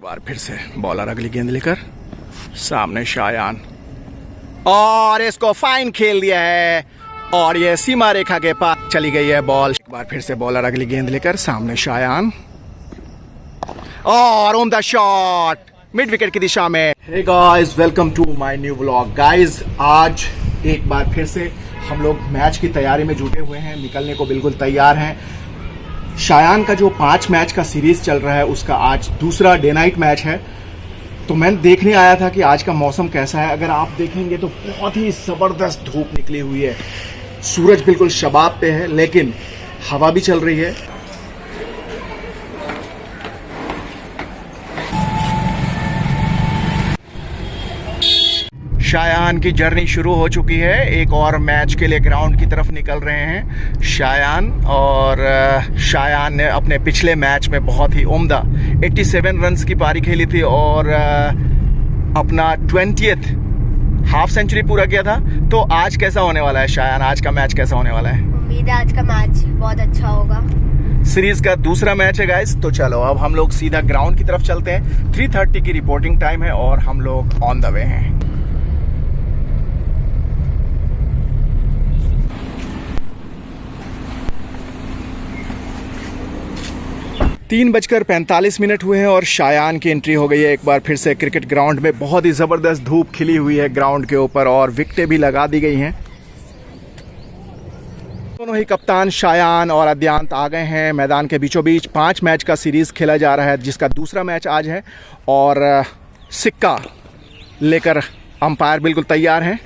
बार फिर से बॉलर अगली गेंद लेकर, सामने शायान, और इसको फाइन खेल दिया है और ये सीमा रेखा के पास चली गई है बॉल। एक बार फिर से बॉलर अगली गेंद लेकर, सामने शायान, और उम्दा शॉट मिड विकेट की दिशा में। Hey guys, welcome to my new vlog. Guys, आज एक बार फिर से हम लोग मैच की तैयारी में जुटे हुए हैं, निकलने को बिल्कुल तैयार हैं। शायान का जो 5 मैच का सीरीज चल रहा है उसका आज दूसरा डे नाइट मैच है। तो मैं देखने आया था कि आज का मौसम कैसा है। अगर आप देखेंगे तो बहुत ही ज़बरदस्त धूप निकली हुई है, सूरज बिल्कुल शबाब पे है, लेकिन हवा भी चल रही है। शायान की जर्नी शुरू हो चुकी है, एक और मैच के लिए ग्राउंड की तरफ निकल रहे हैं शायान। और शायान ने अपने पिछले मैच में बहुत ही उम्दा 87 रन्स की पारी खेली थी और अपना 20th हाफ सेंचुरी पूरा किया था। तो आज कैसा होने वाला है शायान, आज का मैच कैसा होने वाला है? उम्मीद है आज का मैच बहुत अच्छा होगा। सीरीज का दूसरा मैच है गाइस। तो चलो अब हम लोग सीधा ग्राउंड की तरफ चलते हैं। 3:30 की रिपोर्टिंग टाइम है और हम लोग ऑन द वे हैं। 3:45 हुए हैं और शायान की एंट्री हो गई है एक बार फिर से क्रिकेट ग्राउंड में। बहुत ही ज़बरदस्त धूप खिली हुई है ग्राउंड के ऊपर और विकेटें भी लगा दी गई हैं। दोनों ही कप्तान शायान और अद्यांत आ गए हैं मैदान के बीचों बीच। 5 मैच का सीरीज़ खेला जा रहा है जिसका दूसरा मैच आज है और सिक्का लेकर अंपायर बिल्कुल तैयार हैं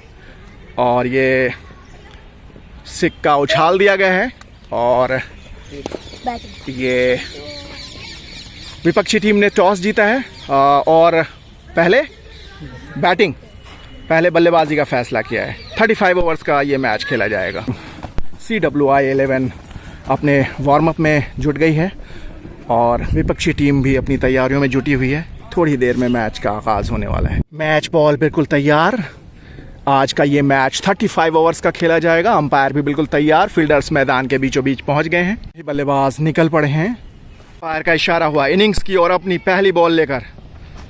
और ये सिक्का उछाल दिया गया है और ये विपक्षी टीम ने टॉस जीता है और पहले बल्लेबाजी का फैसला किया है। 35 ओवर्स का ये मैच खेला जाएगा। CWI 11 अपने वार्म अप में जुट गई है और विपक्षी टीम भी अपनी तैयारियों में जुटी हुई है। थोड़ी देर में मैच का आगाज होने वाला है। मैच बॉल बिल्कुल तैयार। आज का ये मैच 35 ओवर्स का खेला जाएगा। अंपायर भी बिल्कुल तैयार। फील्डर्स मैदान के बीचों बीच पहुंच गए हैं। बल्लेबाज निकल पड़े हैं। अंपायर का इशारा हुआ इनिंग्स की और अपनी पहली बॉल लेकर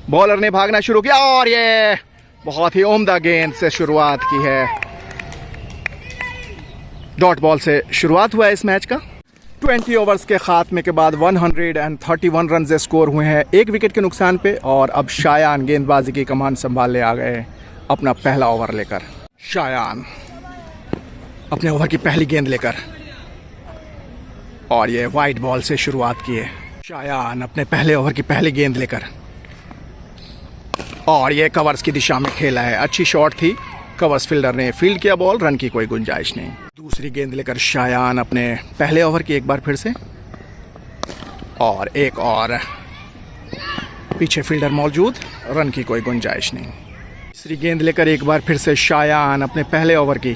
बॉलर ने भागना शुरू किया और ये बहुत ही उम्दा गेंद से शुरुआत की है। डॉट बॉल से शुरुआत हुआ है इस मैच का। 20 ओवर्स के खात्मे के बाद 131 रन से स्कोर हुए हैं 1 विकेट के नुकसान पे और अब शायान गेंदबाजी की कमान संभालने आ गए अपना पहला ओवर लेकर। शायान अपने ओवर की पहली गेंद लेकर और ये वाइड बॉल से शुरुआत की है। शायान अपने पहले ओवर की पहली गेंद लेकर और ये कवर्स की दिशा में खेला है। अच्छी शॉट थी, कवर्स फील्डर ने फील्ड किया बॉल, रन की कोई गुंजाइश नहीं। दूसरी गेंद लेकर शायान अपने पहले ओवर की एक बार फिर से और एक और पीछे फील्डर मौजूद, रन की कोई गुंजाइश नहीं। तीसरी गेंद लेकर एक बार फिर से शायान अपने पहले ओवर की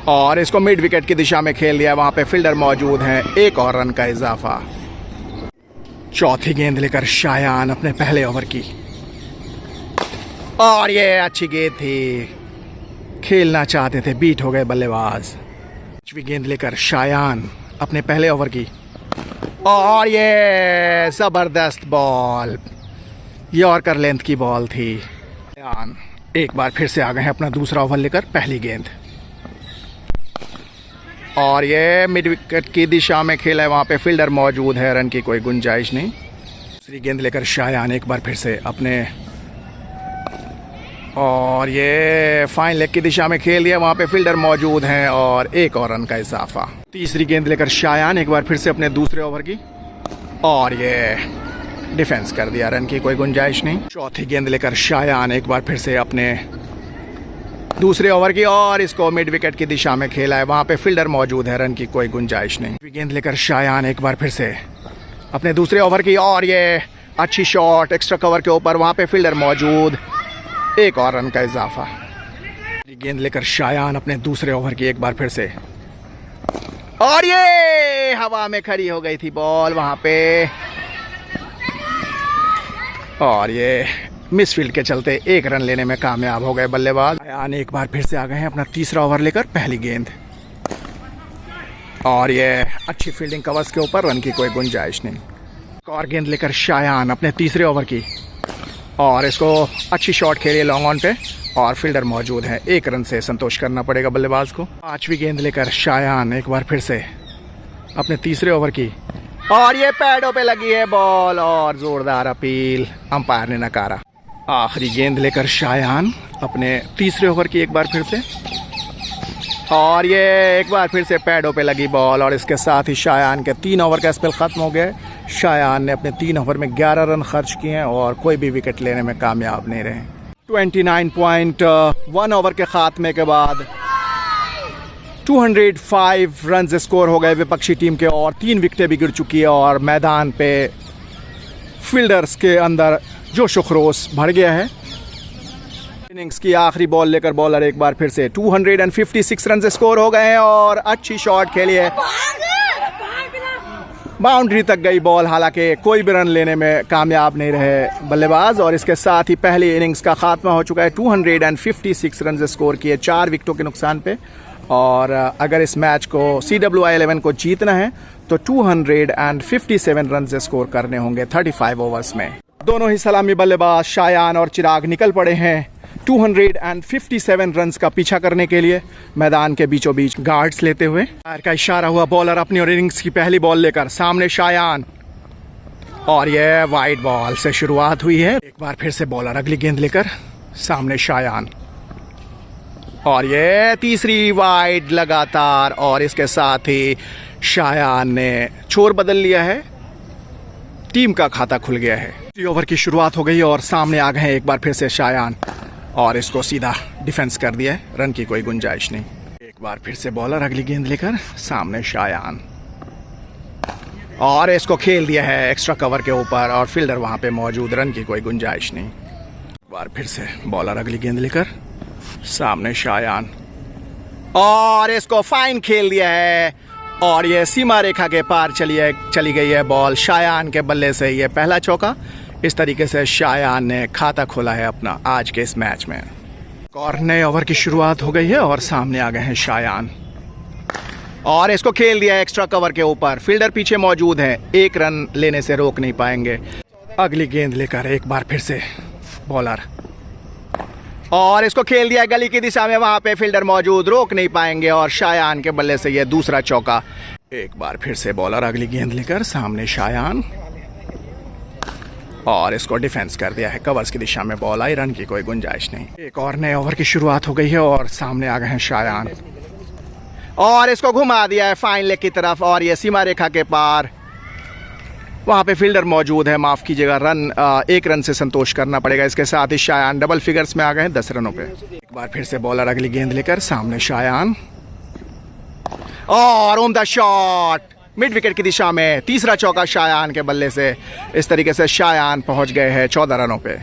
और इसको मिड विकेट की दिशा में खेल दिया। वहां पे फील्डर मौजूद हैं, एक और रन का इजाफा। चौथी गेंद लेकर शायान अपने पहले ओवर की और ये अच्छी गेंद थी, खेलना चाहते थे, बीट हो गए बल्लेबाज। पांचवी गेंद लेकर शायान अपने पहले ओवर की और ये जबरदस्त बॉल, यॉर्कर लेंथ की बॉल थी। एक बार फिर से आ गए हैं अपना दूसरा ओवर लेकर पहली गेंद और ये मिड विकेट की दिशा में खेला है। वहां पे फील्डर मौजूद है, रन की कोई गुंजाइश नहीं। दूसरी गेंद लेकर शायान एक बार फिर से अपने और ये फाइन लेग की दिशा में खेल दिया। वहां पे फील्डर मौजूद हैं और एक और रन का इजाफा। तीसरी गेंद लेकर शायान एक बार फिर से अपने दूसरे ओवर की और ये डिफेंस कर दिया, रन की कोई गुंजाइश नहीं। चौथी गेंद लेकर शायान एक बार फिर से अपने दूसरे ओवर की और इसको मिड विकेट की दिशा में खेला है। वहां पे फील्डर मौजूद है, रन की कोई गुंजाइश नहीं। गेंद लेकर शायान एक बार फिर से अपने दूसरे ओवर की और ये अच्छी शॉट एक्स्ट्रा कवर के ऊपर, वहां पे फील्डर मौजूद, एक और रन का इजाफा। गेंद लेकर शायान अपने दूसरे ओवर की एक बार फिर से और ये हवा में खड़ी हो गई थी बॉल वहां पे और ये मिसफील्ड के चलते एक रन लेने में कामयाब हो गए बल्लेबाज। शायान एक बार फिर से आ गए हैं अपना तीसरा ओवर लेकर पहली गेंद और ये अच्छी फील्डिंग कवर्स के ऊपर, रन की कोई गुंजाइश नहीं। एक और गेंद लेकर शायान अपने तीसरे ओवर की, और इसको अच्छी शॉट खेली लॉन्ग ऑन पे और फील्डर मौजूद है। 1 रन से संतोष करना पड़ेगा बल्लेबाज को। 5वीं गेंद लेकर शायान एक बार फिर से अपने तीसरे ओवर की, और ये पैडों पे लगी है बॉल और जोरदार अपील, अंपायर ने नकारा। आखिरी गेंद लेकर शायान अपने तीसरे ओवर की एक बार फिर से, और ये एक बार फिर से पैडों पे लगी बॉल, और इसके साथ ही शायान के 3 ओवर का स्पेल ख़त्म हो गया। शायान ने अपने 3 ओवर में 11 रन खर्च किए हैं और कोई भी विकेट लेने में कामयाब नहीं रहे। 29.1 ओवर के खात्मे के बाद 205 रन स्कोर हो गए विपक्षी टीम के, और 3 विकेटें भी गिर चुकी है, और मैदान पे फील्डर्स के अंदर जोश व खरोश भर गया है। इनिंग्स की आखिरी बॉल लेकर बॉलर एक बार फिर से 256 रन स्कोर हो गए हैं, और अच्छी शॉट खेली है, बाउंड्री तक गई बॉल, हालांकि कोई भी रन लेने में कामयाब नहीं रहे बल्लेबाज। और इसके साथ ही पहली इनिंग्स का खात्मा हो चुका है। 256 रन स्कोर किए 4 विकेटों के नुकसान पे, और अगर इस मैच को CWI11 को जीतना है तो 257 रन स्कोर करने होंगे 35 ओवर्स में। दोनों ही सलामी बल्लेबाज शायान और चिराग निकल पड़े हैं 257 रन्स का पीछा करने के लिए मैदान के बीचों बीच गार्ड्स लेते हुए। पैर का इशारा हुआ, बॉलर अपनी और इनिंग्स की पहली बॉल लेकर सामने शायान, और ये वाइड बॉल से शुरुआत हुई है। एक बार फिर से बॉलर अगली गेंद लेकर सामने शायान, और ये तीसरी वाइड लगातार, और इसके साथ ही शायान ने छोर बदल लिया है, टीम का खाता खुल गया है। 3 ओवर की शुरुआत हो गई और सामने आ गए हैं एक बार फिर से शायान, और इसको सीधा डिफेंस कर दिया है, रन की कोई गुंजाइश नहीं। एक बार फिर से बॉलर अगली गेंद लेकर सामने शायान, और इसको खेल दिया है एक्स्ट्रा कवर के ऊपर, और फील्डर वहां पे मौजूद, रन की कोई गुंजाइश नहीं। एक बार फिर से बॉलर अगली गेंद लेकर सामने शायान, और इसको फाइन खेल दिया है, और ये सीमा रेखा के पार चली गई है बॉल। शायान के बल्ले से ये पहला चौका। इस तरीके से शायान ने खाता खोला है अपना आज के इस मैच में। और नए ओवर की शुरुआत हो गई है और सामने आ गए हैं शायान, और इसको खेल दिया एक्स्ट्रा कवर के ऊपर, फील्डर पीछे मौजूद है, 1 रन लेने से रोक नहीं पाएंगे। अगली गेंद लेकर एक बार फिर से बॉलर, और इसको खेल दिया गली की दिशा में, वहां पे फील्डर मौजूद, रोक नहीं पाएंगे, और शायान के बल्ले से यह दूसरा चौका। एक बार फिर से बॉलर अगली गेंद लेकर सामने शायान, और इसको डिफेंस कर दिया है, कवर्स की दिशा में बॉल आई, रन की कोई गुंजाइश नहीं। एक और नए ओवर की शुरुआत हो गई है और सामने आ गए हैं शायान, और इसको घुमा दिया है फाइन लेग की तरफ, और ये सीमा रेखा के पार, वहां पे फील्डर मौजूद है, माफ कीजिएगा, रन 1 रन से संतोष करना पड़ेगा। इसके साथ ही शायान डबल फिगर्स में आ गए हैं 10 रनों पे। एक बार फिर से बॉलर अगली गेंद लेकर सामने शायान, और उम्दा शॉट मिड विकेट की दिशा में, तीसरा चौका शायान के बल्ले से। इस तरीके से शायान पहुंच गए हैं 14 रनों पे।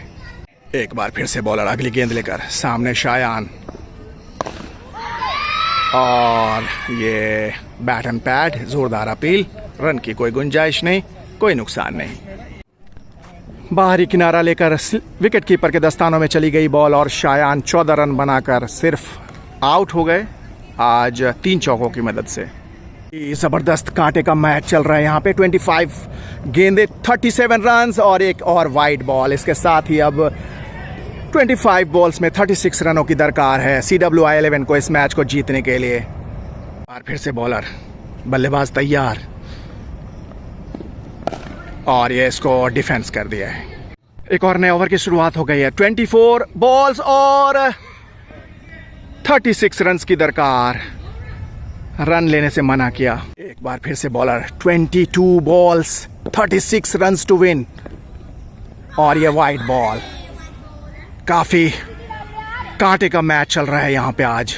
एक बार फिर से बॉलर अगली गेंद लेकर सामने शायान, और ये बैट एंड पैड, जोरदार अपील, रन की कोई गुंजाइश नहीं, कोई नुकसान नहीं। बाहरी किनारा लेकर विकेट कीपर के दस्तानों में चली गई बॉल, और शायान 14 रन बनाकर सिर्फ आउट हो गए आज 3 चौकों की मदद से। जबरदस्त कांटे का मैच चल रहा है यहाँ पे। 25 गेंदे, 37 रन और एक और वाइड बॉल। इसके साथ ही अब 25 बॉल्स में 36 रनों की दरकार है CWI11 को इस मैच को जीतने के लिए। और फिर से बॉलर, बल्लेबाज तैयार, और ये इसको डिफेंस कर दिया है। एक और नए ओवर की शुरुआत हो गई है। 24 बॉल्स और 36 रन की दरकार, रन लेने से मना किया। एक बार फिर से bowler, 22 balls 36 run to win, और ये वाइड बॉल। काफी कांटे का मैच चल रहा है यहाँ पे आज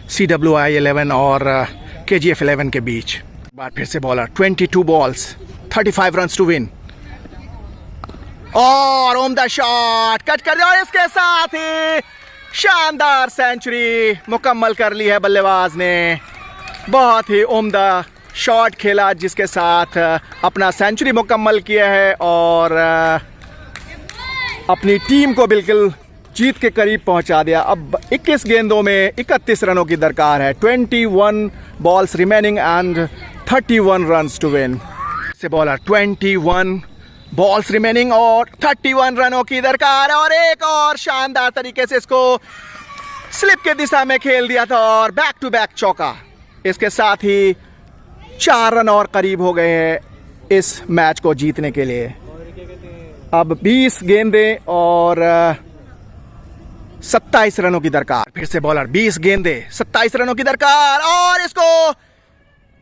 CWI11 और KGF11 के बीच। एक बार फिर से bowler, 22 balls 35 run to win, और उम्दा शॉट कट कर दिया, और इसके साथ ही शानदार सेंचुरी मुकम्मल कर ली है बल्लेबाज ने। बहुत ही उम्दा शॉट खेला जिसके साथ अपना सेंचुरी मुकम्मल किया है, और अपनी टीम को बिल्कुल जीत के करीब पहुंचा दिया। अब 21 गेंदों में 31 रनों की दरकार है। 21 balls remaining and 31 run to win. से बॉलर, 21 बॉल्स रिमेनिंग और 31 रनों की दरकार और एक और शानदार तरीके से इसको स्लिप के दिशा में खेल दिया था और बैक टू बैक चौका। इसके साथ ही 4 रन और करीब हो गए हैं इस मैच को जीतने के लिए। अब 20 गेंदे और 27 रनों की दरकार। फिर से बॉलर 20 गेंदे 27 रनों की दरकार और इसको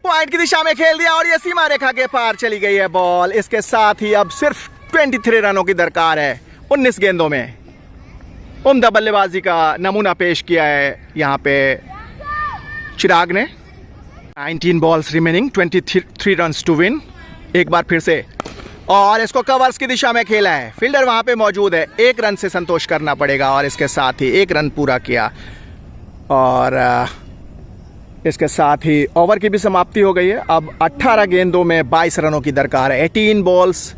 पॉइंट की दिशा में खेल दिया और ये सीमा रेखा के पार चली गई है बॉल। इसके साथ ही अब सिर्फ 23 रनों की दरकार है 19 गेंदों में। उम्दा बल्लेबाजी का नमूना पेश किया है यहाँ पे चिराग ने। 19 balls remaining 23 runs to win. एक बार फिर से और इसको कवर्स की दिशा में खेला है। फील्डर वहां पे मौजूद है, 1 रन से संतोष करना पड़ेगा और इसके साथ ही 1 रन पूरा किया और इसके साथ ही ओवर की भी समाप्ति हो गई है। अब 18 गेंदों में 22 रनों की दरकार है। 18 balls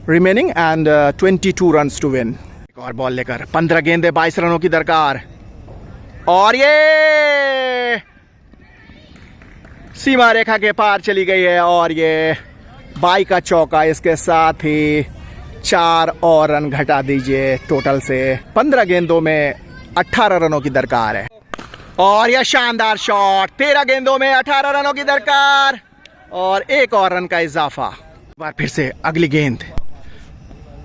remaining and 22 runs to win. एक और बॉल लेकर 15 गेंदे 22 रनों की दरकार और ये सीमा रेखा के पार चली गई है और ये 22 का चौका। इसके साथ ही 4 और रन घटा दीजिए टोटल से। 15 गेंदों में 18 रनों की दरकार है और यह शानदार शॉट। 13 गेंदों में 18 रनों की दरकार और 1 और रन का इजाफा। एक बार फिर से अगली गेंद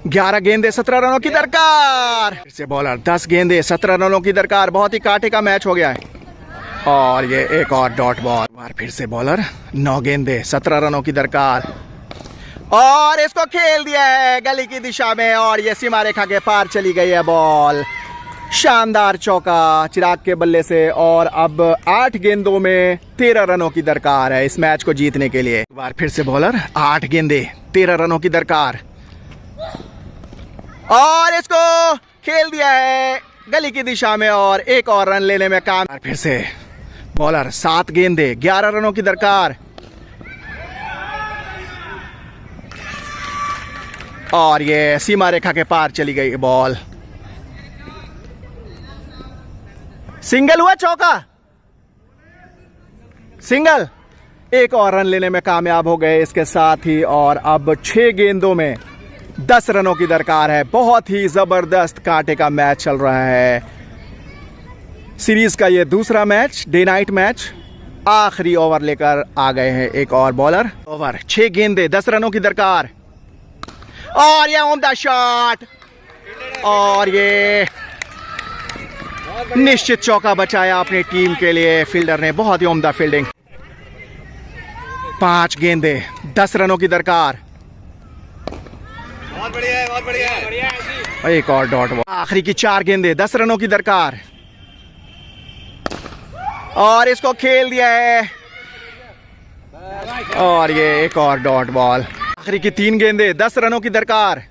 11 गेंदे 17 रनों की दरकार। फिर से बॉलर 10 गेंदे 17 रनों की दरकार। बहुत ही कांटे का मैच हो गया है और ये एक और डॉट बॉल। बार फिर से बॉलर 9 गेंदे 17 रनों की दरकार और इसको खेल दिया है गली की दिशा में और ये सीमा रेखा के पार चली गई है बॉल। शानदार चौका चिराग के बल्ले से और अब 8 गेंदों में 13 रनों की दरकार है इस मैच को जीतने के लिए। एक बार फिर से बॉलर 8 गेंदे 13 रनों की दरकार और इसको खेल दिया है गली की दिशा में और 1 और रन लेने में काम। फिर से बॉलर 7 गेंदे 11 रनों की दरकार और ये सीमा रेखा के पार चली गई बॉल। सिंगल हुआ, चौका, सिंगल। 1 और रन लेने में कामयाब हो गए इसके साथ ही और अब 6 गेंदों में 10 रनों की दरकार है। बहुत ही जबरदस्त कांटे का मैच चल रहा है। सीरीज का ये दूसरा मैच, डे नाइट मैच। आखिरी ओवर लेकर आ गए हैं एक और बॉलर। ओवर 6 गेंदे 10 रनों की दरकार और ये उम्दा शॉट और ये निश्चित चौका बचाया अपनी टीम के लिए। फील्डर ने बहुत ही उम्दा फील्डिंग। 5 गेंदे 10 रनों की दरकार। बहुत बढ़िया है, बहुत बढ़िया है। एक और डॉट बॉल। आखिरी की 4 गेंदे 10 रनों की दरकार और इसको खेल दिया है और ये एक और डॉट बॉल। आखिरी की 3 गेंदे 10 रनों की दरकार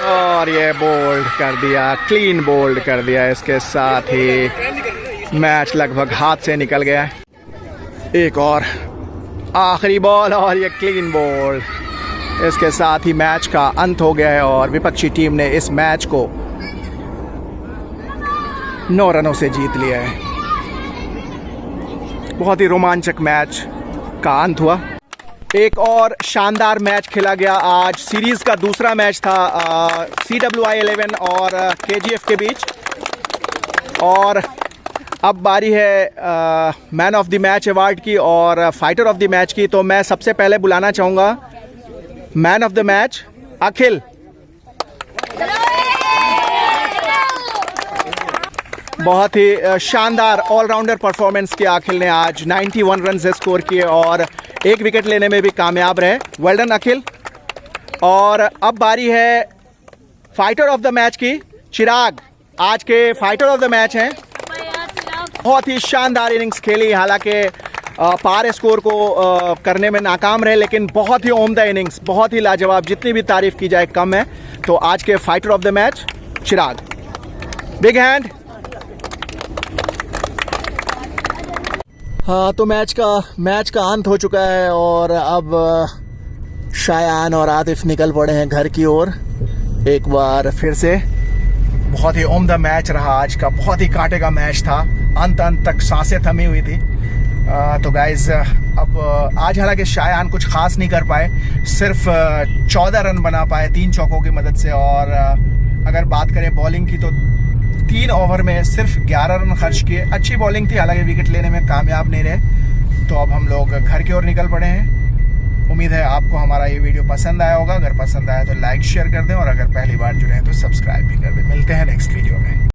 और ये बोल्ड कर दिया, क्लीन बोल्ड कर दिया। इसके साथ ही मैच लगभग हाथ से निकल गया। एक और आखिरी बॉल और ये क्लीन बोल्ड। इसके साथ ही मैच का अंत हो गया है और विपक्षी टीम ने इस मैच को 9 रनों से जीत लिया है। बहुत ही रोमांचक मैच का अंत हुआ। एक और शानदार मैच खेला गया आज। सीरीज का दूसरा मैच था CWI 11 और KGF के बीच और अब बारी है man of the match award की और फाइटर ऑफ द मैच की। तो मैं सबसे पहले बुलाना चाहूँगा मैन ऑफ द मैच अखिल। बहुत ही शानदार ऑलराउंडर परफॉर्मेंस किया अखिल ने आज। 91 रन स्कोर किए और 1 विकेट लेने में भी कामयाब रहे। वेल डन अखिल। और अब बारी है फाइटर ऑफ द मैच की। चिराग आज के फाइटर ऑफ द मैच हैं। बहुत ही शानदार इनिंग्स खेली, हालांकि पार स्कोर को करने में नाकाम रहे, लेकिन बहुत ही उम्दा इनिंग्स, बहुत ही लाजवाब। जितनी भी तारीफ की जाए कम है। तो आज के fighter of the match Chirag, big hand. हाँ, तो मैच का अंत हो चुका है और अब शायान और आतिफ निकल पड़े हैं घर की ओर। एक बार फिर से बहुत ही उम्दा मैच रहा आज का। बहुत ही कांटे का मैच था। अंत तक सांसें थमी हुई थी तो गाइज अब आज हालांकि शायान कुछ खास नहीं कर पाए, सिर्फ 14 रन बना पाए 3 चौकों की मदद से। और अगर बात करें बॉलिंग की तो 3 ओवर में सिर्फ 11 रन खर्च किए। अच्छी बॉलिंग थी, हालांकि विकेट लेने में कामयाब नहीं रहे। तो अब हम लोग घर की ओर निकल पड़े हैं। उम्मीद है आपको हमारा ये वीडियो पसंद आया होगा। अगर पसंद आया तो लाइक शेयर कर दें, और अगर पहली बार जुड़े हैं तो सब्सक्राइब भी कर दें। मिलते हैं नेक्स्ट वीडियो में।